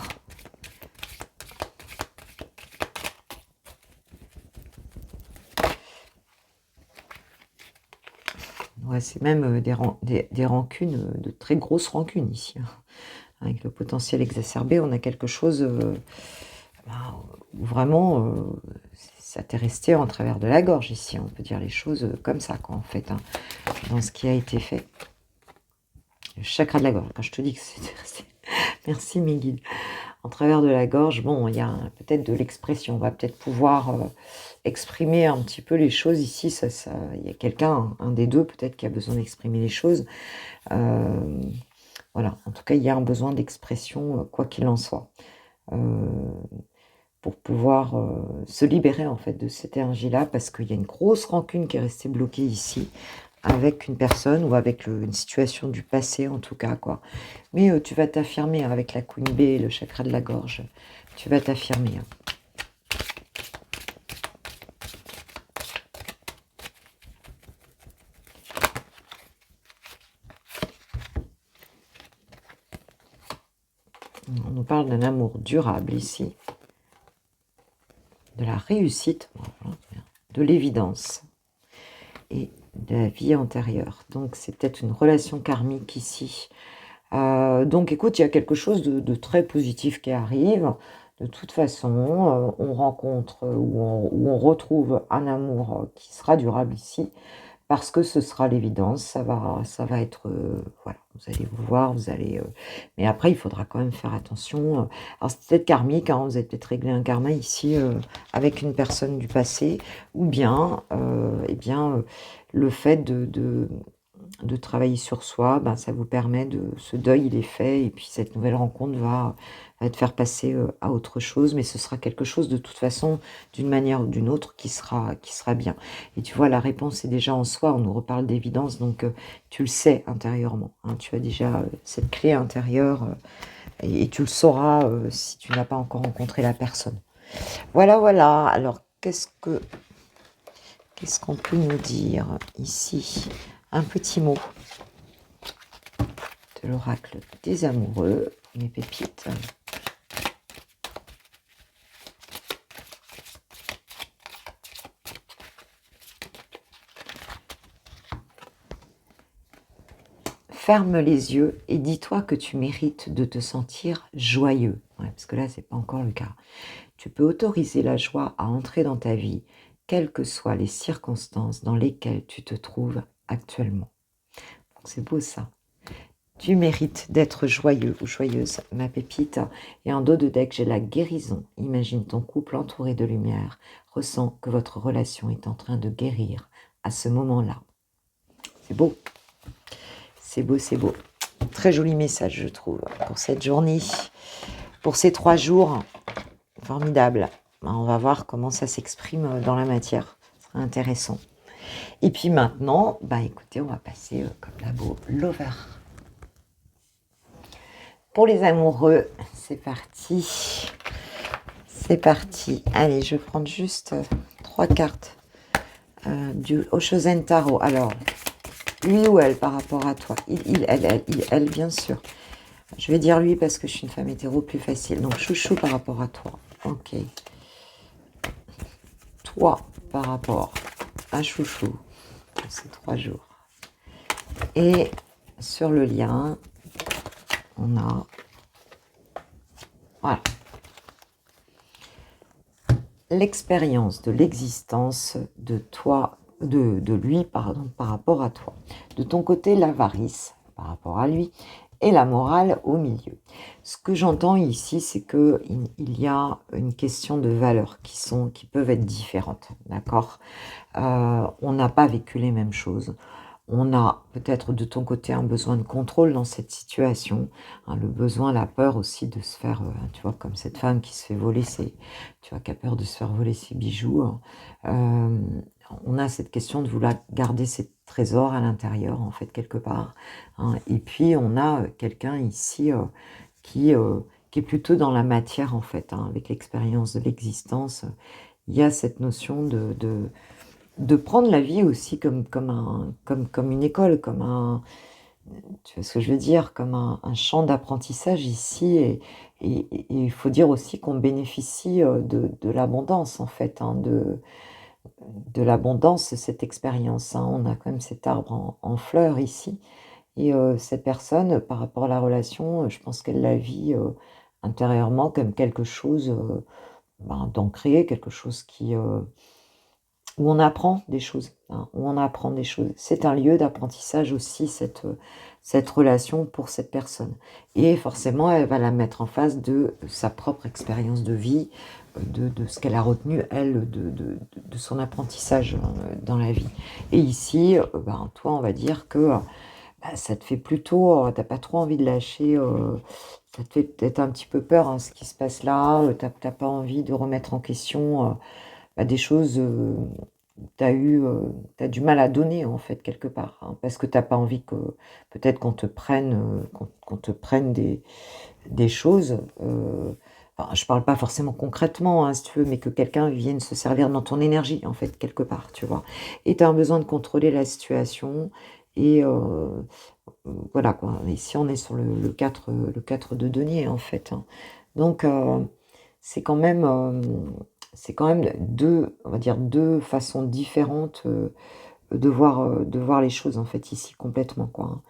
Ouais, c'est même des rancunes, de très grosses rancunes ici, hein. Avec le potentiel exacerbé, on a quelque chose où vraiment ça t'est resté en travers de la gorge ici. On peut dire les choses comme ça, quoi, en fait, hein, dans ce qui a été fait. Le chakra de la gorge, quand je te dis que c'était resté... Merci mes guides. En travers de la gorge, bon, il y a peut-être de l'expression. On va peut-être pouvoir exprimer un petit peu les choses ici. Il y a quelqu'un, un des deux peut-être, qui a besoin d'exprimer les choses. Voilà, en tout cas, il y a un besoin d'expression, quoi qu'il en soit, pour pouvoir se libérer en fait de cette énergie-là, parce qu'il y a une grosse rancune qui est restée bloquée ici, avec une personne ou avec une situation du passé en tout cas, quoi. Mais tu vas t'affirmer, hein, avec la Queen Bee, le chakra de la gorge. Tu vas t'affirmer, hein. On nous parle d'un amour durable ici, de la réussite, de l'évidence et de la vie antérieure. Donc c'est peut-être une relation karmique ici. Donc écoute, il y a quelque chose de très positif qui arrive. De toute façon, on rencontre ou on retrouve un amour qui sera durable ici, parce que ce sera l'évidence, ça va être, voilà, vous allez vous voir, vous allez... mais après, il faudra quand même faire attention. Alors, c'est peut-être karmique, hein, vous avez peut-être réglé un karma ici avec une personne du passé, ou bien, eh bien, le fait de travailler sur soi, ben, ça vous permet de... Ce deuil, il est fait, et puis cette nouvelle rencontre va te faire passer à autre chose, mais ce sera quelque chose de toute façon, d'une manière ou d'une autre, qui sera bien. Et tu vois, la réponse est déjà en soi, on nous reparle d'évidence, donc tu le sais intérieurement, hein, tu as déjà cette clé intérieure, et tu le sauras si tu n'as pas encore rencontré la personne. Voilà, voilà, alors qu'est-ce qu'on peut nous dire ici? Un petit mot de l'oracle des amoureux, mes pépites. Ferme les yeux et dis-toi que tu mérites de te sentir joyeux. Ouais, parce que là, c'est pas encore le cas. Tu peux autoriser la joie à entrer dans ta vie, quelles que soient les circonstances dans lesquelles tu te trouves actuellement. C'est beau ça. Tu mérites d'être joyeux ou joyeuse, ma pépite. Et en dos de deck, j'ai la guérison. Imagine ton couple entouré de lumière. Ressens que votre relation est en train de guérir à ce moment-là. C'est beau. C'est beau, c'est beau. Très joli message, je trouve, pour cette journée, pour ces 3 jours. Formidable. On va voir comment ça s'exprime dans la matière. Ce sera intéressant. Et puis maintenant, bah écoutez, on va passer comme labo l'over. Pour les amoureux, c'est parti. C'est parti. Allez, je vais prendre juste 3 cartes du Oshozen Tarot. Alors, lui ou elle par rapport à toi? Elle, bien sûr. Je vais dire lui parce que je suis une femme hétéro, plus facile. Donc, chouchou par rapport à toi. Ok. Toi par rapport à chouchou. Ces 3 jours. Et sur le lien, on a... Voilà. L'expérience de l'existence de toi, de lui, pardon, par rapport à toi. De ton côté, l'avarice par rapport à lui et la morale au milieu. Ce que j'entends ici, c'est que il y a une question de valeurs qui peuvent être différentes, d'accord. On n'a pas vécu les mêmes choses. On a peut-être de ton côté un besoin de contrôle dans cette situation, hein, le besoin, la peur aussi de se faire, tu vois, comme cette femme qui se fait voler tu vois, qui a peur de se faire voler ses bijoux. Euh, on a cette question de vouloir garder ses trésors à l'intérieur, en fait, quelque part, hein. Et puis, on a quelqu'un ici qui, euh, qui est plutôt dans la matière, en fait, hein, avec l'expérience de l'existence. Il y a cette notion de prendre la vie aussi comme une école, tu vois ce que je veux dire, comme un champ d'apprentissage ici. Et il faut dire aussi qu'on bénéficie de l'abondance, en fait, hein, de l'abondance de cette expérience, hein. On a quand même cet arbre en fleurs ici. Et cette personne, par rapport à la relation, je pense qu'elle la vit intérieurement comme quelque chose d'ancré, quelque chose où on apprend des choses, hein, où on apprend des choses. C'est un lieu d'apprentissage aussi, cette relation pour cette personne. Et forcément, elle va la mettre en face de sa propre expérience de vie, de ce qu'elle a retenu, elle, de son apprentissage dans la vie. Et ici, toi, on va dire que ça te fait plutôt, t'as pas trop envie de lâcher, ça te fait peut-être un petit peu peur, hein, ce qui se passe là, t'as pas envie de remettre en question des choses, t'as du mal à donner en fait quelque part, hein, parce que t'as pas envie que peut-être qu'on te prenne des choses. Enfin, je parle pas forcément concrètement, hein, si tu veux, mais que quelqu'un vienne se servir dans ton énergie en fait quelque part, tu vois. Et tu as un besoin de contrôler la situation et voilà quoi. Ici on est sur le 4 de denier en fait, hein. Donc c'est quand même deux, on va dire deux façons différentes de voir les choses en fait ici complètement quoi, hein.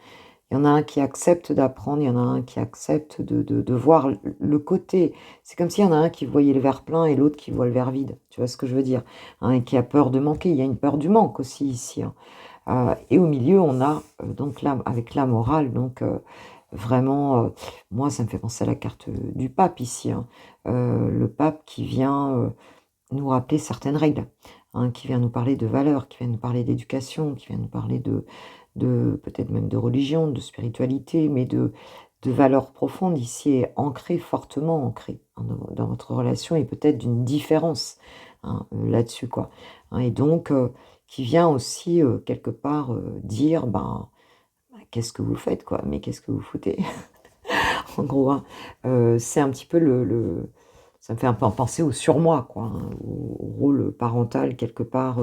Il y en a un qui accepte d'apprendre, il y en a un qui accepte de voir le côté. C'est comme s'il y en a un qui voyait le verre plein et l'autre qui voit le verre vide. Tu vois ce que je veux dire, hein, et qui a peur de manquer. Il y a une peur du manque aussi ici, hein. Et au milieu, on a donc là, avec la morale, donc vraiment, moi, ça me fait penser à la carte du pape ici, hein. Le pape qui vient nous rappeler certaines règles, hein, qui vient nous parler de valeurs, qui vient nous parler d'éducation, qui vient nous parler de peut-être même de religion, de spiritualité, mais de valeurs profondes ici et ancrées, fortement ancrées, hein, dans votre relation et peut-être d'une différence, hein, là-dessus, quoi, hein. Et donc, qui vient aussi quelque part dire, qu'est-ce que vous faites, quoi, mais qu'est-ce que vous foutez, en gros, hein. C'est un petit peu ça me fait un peu penser au surmoi, quoi, hein, au rôle parental quelque part,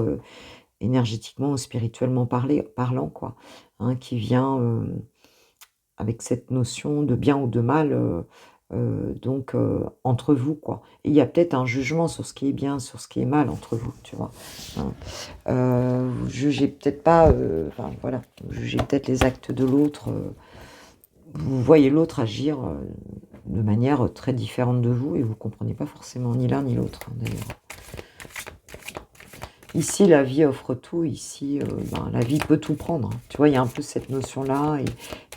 énergétiquement ou spirituellement parlant, quoi, hein, qui vient avec cette notion de bien ou de mal, donc entre vous, quoi. Et il y a peut-être un jugement sur ce qui est bien, sur ce qui est mal entre vous, tu vois, hein. Vous jugez peut-être pas, enfin voilà, vous jugez peut-être les actes de l'autre, vous voyez l'autre agir de manière très différente de vous et vous comprenez pas forcément ni l'un ni l'autre, hein, d'ailleurs. Ici, la vie offre tout. Ici, la vie peut tout prendre, hein. Tu vois, il y a un peu cette notion-là. Et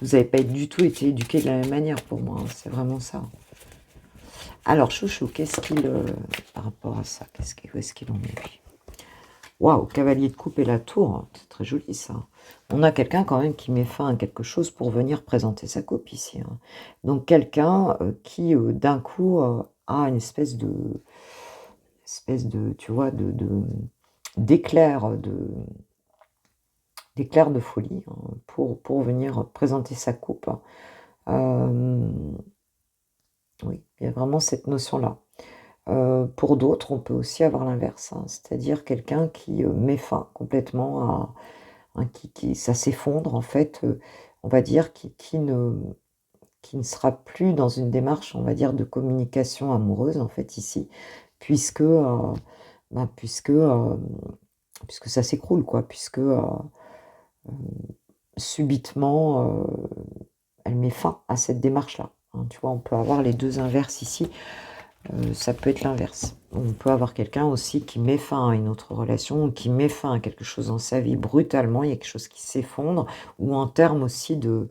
vous n'avez pas du tout été éduqué de la même manière pour moi, hein. C'est vraiment ça. Alors, chouchou, qu'est-ce qu'il... par rapport à ça, où est-ce qu'il en est, lui? Waouh, cavalier de coupe et la tour. Hein. C'est très joli, ça. On a quelqu'un quand même qui met fin à quelque chose pour venir présenter sa coupe ici, hein. Donc, quelqu'un qui, d'un coup, a une espèce de, tu vois, d'éclair, d'éclair de folie, hein, pour venir présenter sa coupe. Oui, il y a vraiment cette notion-là. Pour d'autres, on peut aussi avoir l'inverse, hein, c'est-à-dire quelqu'un qui, met fin complètement à hein, qui ça s'effondre en fait, on va dire qui ne sera plus dans une démarche, on va dire, de communication amoureuse en fait ici, puisque, puisque, puisque ça s'écroule quoi, puisque, subitement, elle met fin à cette démarche-là, hein. Tu vois? On peut avoir les 2 inverses ici. Ça peut être l'inverse. On peut avoir quelqu'un aussi qui met fin à une autre relation, ou qui met fin à quelque chose dans sa vie brutalement, il y a quelque chose qui s'effondre, ou en termes aussi de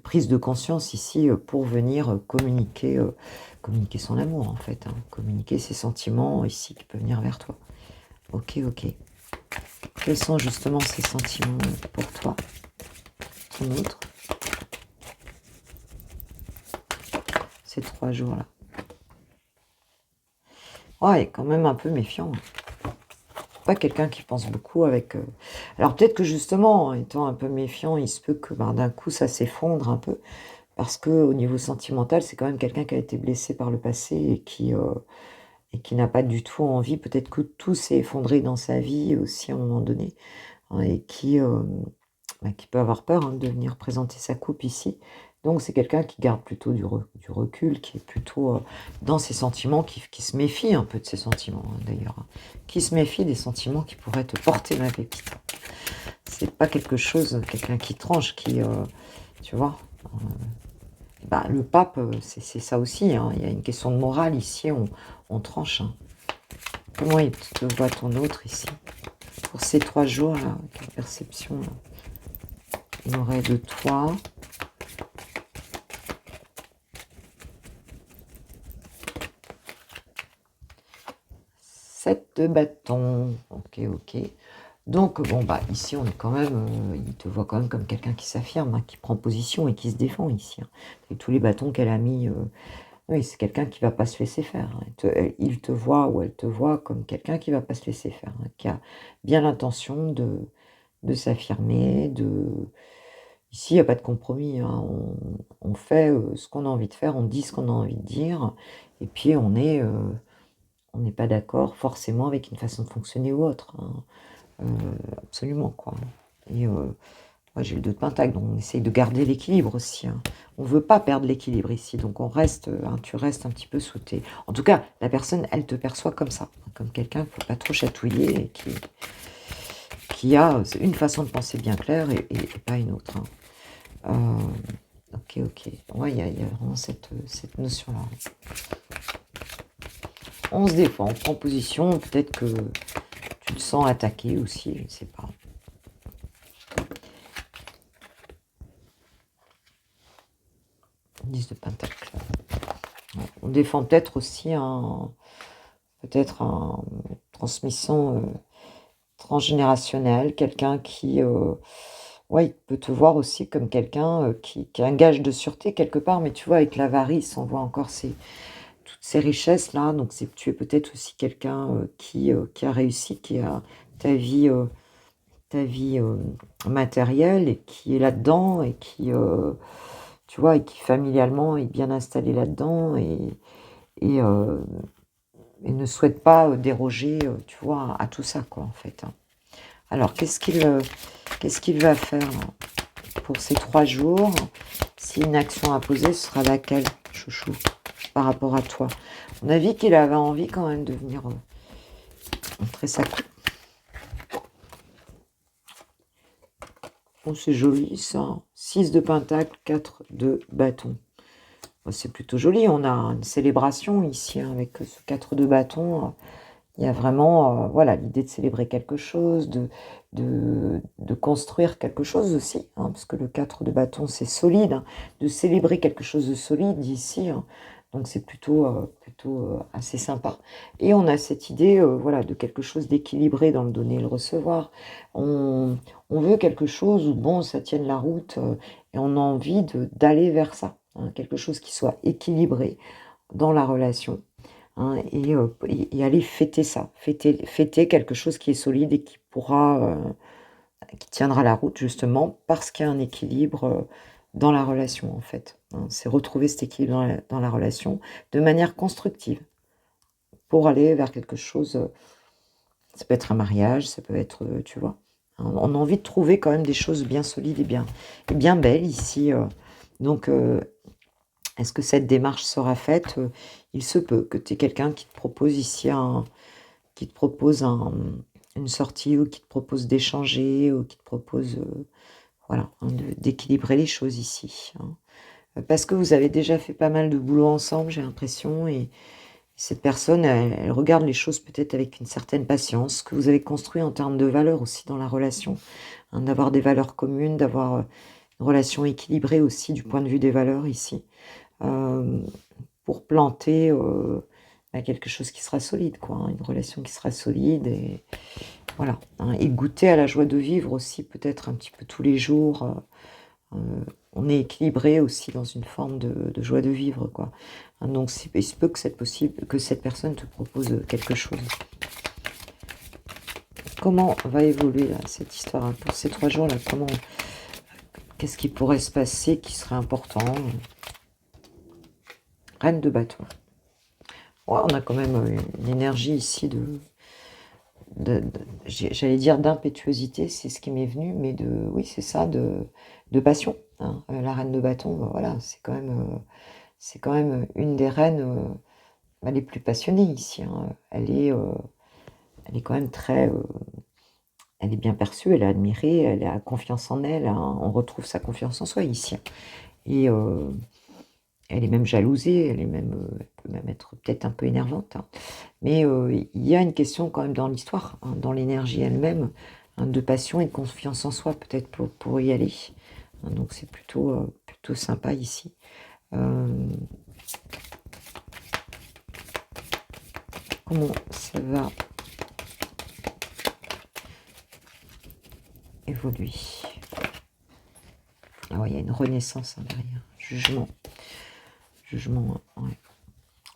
prise de conscience ici, pour venir, communiquer son amour en fait, hein, communiquer ses sentiments ici qui peuvent venir vers toi. OK, OK. Quels sont justement ces sentiments, pour toi? Ton autre? Ces 3 jours-là? Ouais, quand même un peu méfiant. Pas quelqu'un qui pense beaucoup avec, alors peut-être que justement, en étant un peu méfiant, il se peut que, ben, d'un coup, ça s'effondre un peu parce que au niveau sentimental, c'est quand même quelqu'un qui a été blessé par le passé et qui n'a pas du tout envie peut-être que tout s'est effondré dans sa vie aussi à un moment donné, hein, et qui peut avoir peur, hein, de venir présenter sa coupe ici. Donc c'est quelqu'un qui garde plutôt du recul, qui est plutôt, dans ses sentiments, qui se méfie un peu de ses sentiments, hein, d'ailleurs, hein. Qui se méfie des sentiments qui pourraient te porter ma pépite. C'est pas quelque chose, quelqu'un qui tranche, tu vois? Heu, le pape, c'est ça aussi, hein. Il y a une question de morale ici, on tranche, hein. Comment il te voit ton autre ici? Pour ces 3 jours-là, quelle perception, il aurait de toi? 7 de bâton. OK, OK. Donc bon, ici, on est quand même, il te voit quand même comme quelqu'un qui s'affirme, hein, qui prend position et qui se défend ici, hein. Et tous les bâtons qu'elle a mis, oui, c'est quelqu'un qui va pas se laisser faire, hein. Il te voit ou elle te voit comme quelqu'un qui va pas se laisser faire, hein, qui a bien l'intention de s'affirmer, ici, il y a pas de compromis, hein. On fait, ce qu'on a envie de faire, on dit ce qu'on a envie de dire et puis on n'est pas d'accord forcément avec une façon de fonctionner ou autre, hein. Absolument quoi. Et moi j'ai le 2 de pentacle, donc on essaye de garder l'équilibre aussi, hein. On veut pas perdre l'équilibre ici, donc on reste, hein, tu restes un petit peu sous tes en tout cas, la personne, elle te perçoit comme ça, hein, comme quelqu'un qu'il faut pas trop chatouiller et qui a, une façon de penser bien claire et pas une autre, hein. OK, OK. Ouais, il y a vraiment cette notion-là. On se défend, on prend position, peut-être que tu te sens attaqué aussi, je ne sais pas. 10 de pentacle. Ouais, on défend peut-être aussi peut-être un transmission, transgénérationnelle, quelqu'un qui, ouais, il peut te voir aussi comme quelqu'un, qui est un gage de sûreté quelque part, mais tu vois avec l'avarice, on voit encore toutes ces richesses-là, donc tu es peut-être aussi quelqu'un, qui a réussi, qui a ta vie, heu ta vie, matérielle et qui est là-dedans et tu vois? Et qui familialement est bien installé là-dedans et heu et ne souhaite pas, déroger, tu vois? À tout ça quoi, en fait, hein. Alors qu'est-ce qu'il va faire là, pour ces 3 jours? Si une action à poser, ce sera laquelle, chouchou, par rapport à toi? On a vu qu'il avait envie quand même de venir, montrer sa oh, c'est joli ça. 6 de pentacle, 4 de bâton. Bah, c'est plutôt joli. On a une célébration ici, hein, avec ce 4 de bâton. Il y a vraiment, voilà, l'idée de célébrer quelque chose, de construire quelque chose aussi, hein, parce que le 4 de bâton, c'est solide, hein, de célébrer quelque chose de solide ici, hein. Donc c'est plutôt, assez sympa et on a cette idée, voilà, de quelque chose d'équilibré dans le donner et le recevoir. On on veut quelque chose où, bon, ça tienne la route, et on a envie d'aller vers ça, hein, quelque chose qui soit équilibré dans la relation. Hein, et aller fêter ça, fêter quelque chose qui est solide et qui pourra, qui tiendra la route justement parce qu'il y a un équilibre dans la relation en fait. Hein. C'est retrouver cet équilibre dans la relation de manière constructive pour aller vers quelque chose. Ça peut être un mariage, ça peut être, tu vois. On a envie de trouver quand même des choses bien solides et bien belles ici. Donc, est-ce que cette démarche sera faite? Il se peut que tu aies quelqu'un qui te propose ici qui te propose une sortie ou qui te propose d'échanger ou qui te propose, voilà, hein, d'équilibrer les choses ici. Hein. Parce que vous avez déjà fait pas mal de boulot ensemble, j'ai l'impression, et cette personne, elle regarde les choses peut-être avec une certaine patience, que vous avez construit en termes de valeurs aussi dans la relation, hein, d'avoir des valeurs communes, d'avoir une relation équilibrée aussi du point de vue des valeurs ici, pour planter quelque chose qui sera solide, quoi, hein, une relation qui sera solide et voilà, hein, et goûter à la joie de vivre aussi peut-être un petit peu tous les jours. On est équilibré aussi dans une forme de joie de vivre, quoi. Hein, donc il se peut que cette personne te propose quelque chose. Comment va évoluer là, cette histoire hein, pour ces 3 jours là? Qu'est-ce qui pourrait se passer qui serait important? Reine de bâton. Ouais, on a quand même une énergie ici j'allais dire d'impétuosité, c'est ce qui m'est venu, mais oui, c'est ça, de passion. Hein. La reine de bâton, voilà, c'est quand même une des reines les plus passionnées ici. Hein. Elle est quand même elle est bien perçue, elle est admirée, elle a confiance en elle. Hein. On retrouve sa confiance en soi ici. Et elle est même jalousée, elle peut même être peut-être un peu énervante. Hein. Mais il y a une question quand même dans l'histoire, hein, dans l'énergie elle-même, hein, de passion et de confiance en soi, peut-être pour y aller. Hein, donc c'est plutôt sympa ici. Comment ça va évoluer? Ah ouais, il y a une renaissance hein, derrière. Jugement. Ouais.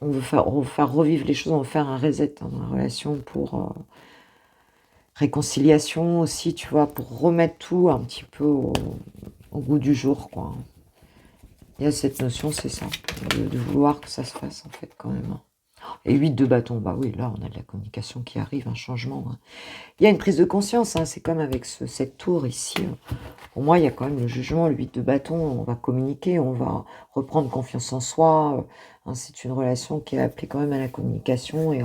On veut faire revivre les choses, on veut faire un reset hein, dans la relation pour réconciliation aussi, tu vois, pour remettre tout un petit peu au goût du jour, quoi. Il y a cette notion, c'est ça, de vouloir que ça se fasse, en fait, quand même. Hein. Et 8 de bâton, bah oui, là, on a de la communication qui arrive, un changement. Hein. Il y a une prise de conscience, hein, c'est comme avec cette tour ici. Pour moi, il y a quand même le jugement, le 8 de bâton, on va communiquer, on va reprendre confiance en soi. Hein, c'est une relation qui est appelée quand même à la communication et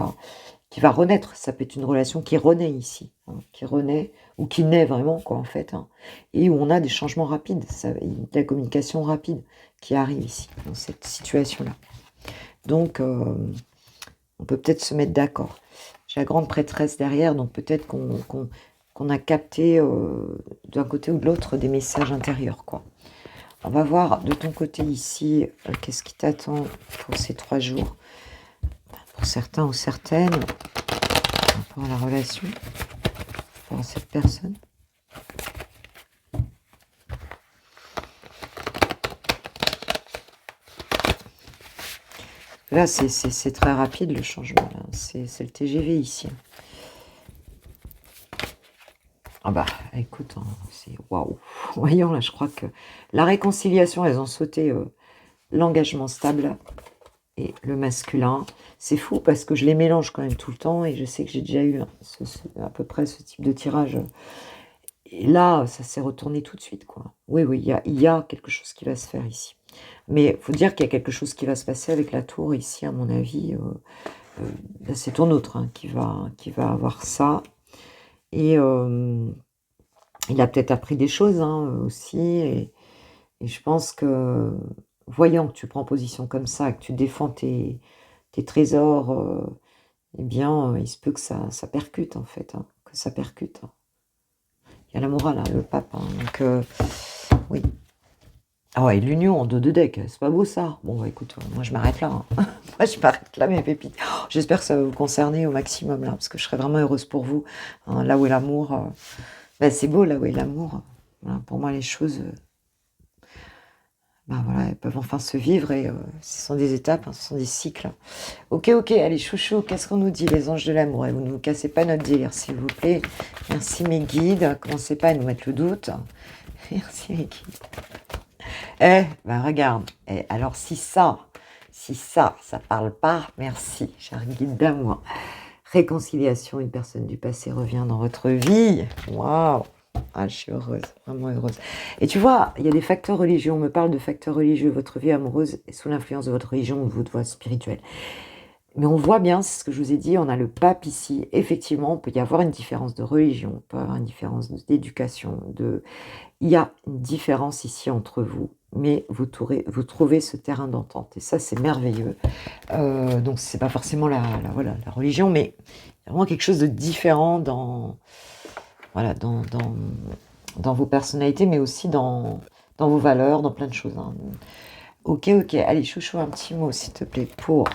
qui va renaître. Ça peut être une relation qui renaît ici, hein, qui renaît ou qui naît vraiment, quoi, en fait. Hein, et où on a des changements rapides, de la communication rapide qui arrive ici, dans cette situation-là. Donc, on peut peut-être se mettre d'accord. J'ai la grande prêtresse derrière, donc peut-être qu'on a capté d'un côté ou de l'autre des messages intérieurs, quoi. On va voir de ton côté ici, qu'est-ce qui t'attend pour ces 3 jours. Pour certains ou certaines, par rapport à la relation, par rapport à cette personne. Là, c'est très rapide le changement. C'est le TGV ici. Ah bah, écoute, hein, c'est waouh. Voyons, là, je crois que la réconciliation, elles ont sauté l'engagement stable et le masculin. C'est fou parce que je les mélange quand même tout le temps et je sais que j'ai déjà eu à peu près ce type de tirage. Et là, ça s'est retourné tout de suite, quoi. Oui, il y a quelque chose qui va se faire ici. Mais il faut dire qu'il y a quelque chose qui va se passer avec la tour ici, à mon avis. C'est ton autre hein, qui va avoir ça. Et il a peut-être appris des choses hein, aussi. Et je pense que, voyant que tu prends position comme ça, que tu défends tes trésors, eh bien, il se peut que ça percute, en fait. Hein, que ça percute. Hein. Il y a la morale, hein, le pape. Hein, donc, oui. Ah ouais, l'union en 2 de deck, c'est pas beau ça. Bon, bah écoute, moi je m'arrête là. Hein. Moi je m'arrête là, mes pépites. Oh, j'espère que ça va vous concerner au maximum là, parce que je serais vraiment heureuse pour vous. Hein, là où est l'amour, c'est beau là où est l'amour. Voilà, pour moi, les choses ben voilà, elles peuvent enfin se vivre et ce sont des étapes, hein, ce sont des cycles. Ok, ok, allez, chouchou, qu'est-ce qu'on nous dit, les anges de l'amour? Et vous ne vous cassez pas notre délire, s'il vous plaît. Merci mes guides, commencez pas à nous mettre le doute. Merci mes guides. Ben regarde, alors ça parle pas, merci, cher guide d'amour. Réconciliation, une personne du passé revient dans votre vie. Waouh! Ah, je suis heureuse, vraiment heureuse. Et tu vois, il y a des facteurs religieux. On me parle de facteurs religieux. Votre vie amoureuse est sous l'influence de votre religion ou de votre voie spirituelle. Mais on voit bien, c'est ce que je vous ai dit, on a le pape ici. Effectivement, il peut y avoir une différence de religion, il peut y avoir une différence d'éducation. Il y a une différence ici entre vous, mais vous trouvez ce terrain d'entente. Et ça, c'est merveilleux. Donc, c'est pas forcément voilà, la religion, mais il y a vraiment quelque chose de différent voilà, dans vos personnalités, mais aussi dans vos valeurs, dans plein de choses. Hein. Ok, allez, chouchou, un petit mot, s'il te plaît, pour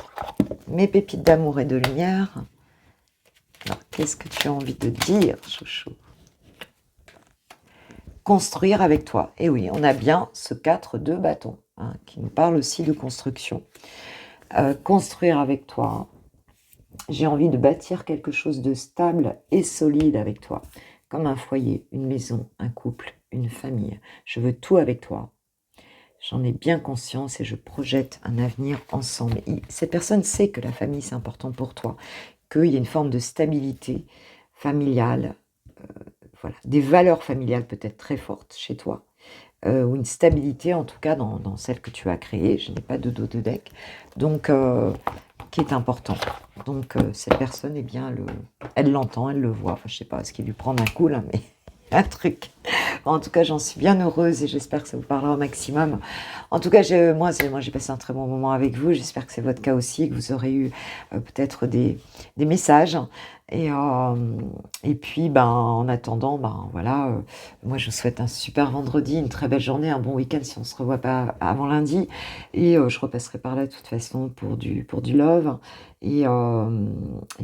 mes pépites d'amour et de lumière. Alors, qu'est-ce que tu as envie de dire, chouchou? Construire avec toi. Et oui, on a bien ce 4 de bâton, hein, qui nous parle aussi de construction. Construire avec toi. J'ai envie de bâtir quelque chose de stable et solide avec toi. Comme un foyer, une maison, un couple, une famille. Je veux tout avec toi. J'en ai bien conscience et je projette un avenir ensemble. Cette personne sait que la famille, c'est important pour toi, qu'il y a une forme de stabilité familiale, voilà, des valeurs familiales peut-être très fortes chez toi, ou une stabilité en tout cas dans celle que tu as créée. Je n'ai pas de dos de deck, donc qui est important. Donc cette personne, eh bien, elle l'entend, elle le voit. Enfin, je sais pas, est-ce qu'il lui prend d'un coup là, mais un truc. En tout cas, j'en suis bien heureuse et j'espère que ça vous parlera au maximum. En tout cas, moi j'ai passé un très bon moment avec vous. J'espère que c'est votre cas aussi, que vous aurez eu peut-être des messages. Et puis, en attendant, voilà, moi je vous souhaite un super vendredi, une très belle journée, un bon week-end si on ne se revoit pas avant lundi. Et je repasserai par là de toute façon pour du love. Et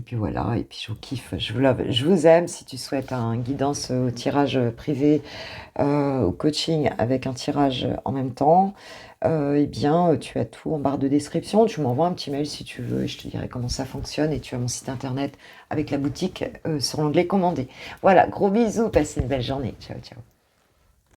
puis voilà, et puis je vous kiffe, je vous love, je vous aime. Si tu souhaites un guidance au tirage privé, au coaching avec un tirage en même temps, eh bien, tu as tout en barre de description. Tu m'envoies un petit mail si tu veux et je te dirai comment ça fonctionne. Et tu as mon site internet avec la boutique sur l'onglet commander. Voilà, gros bisous, passez une belle journée. Ciao, ciao.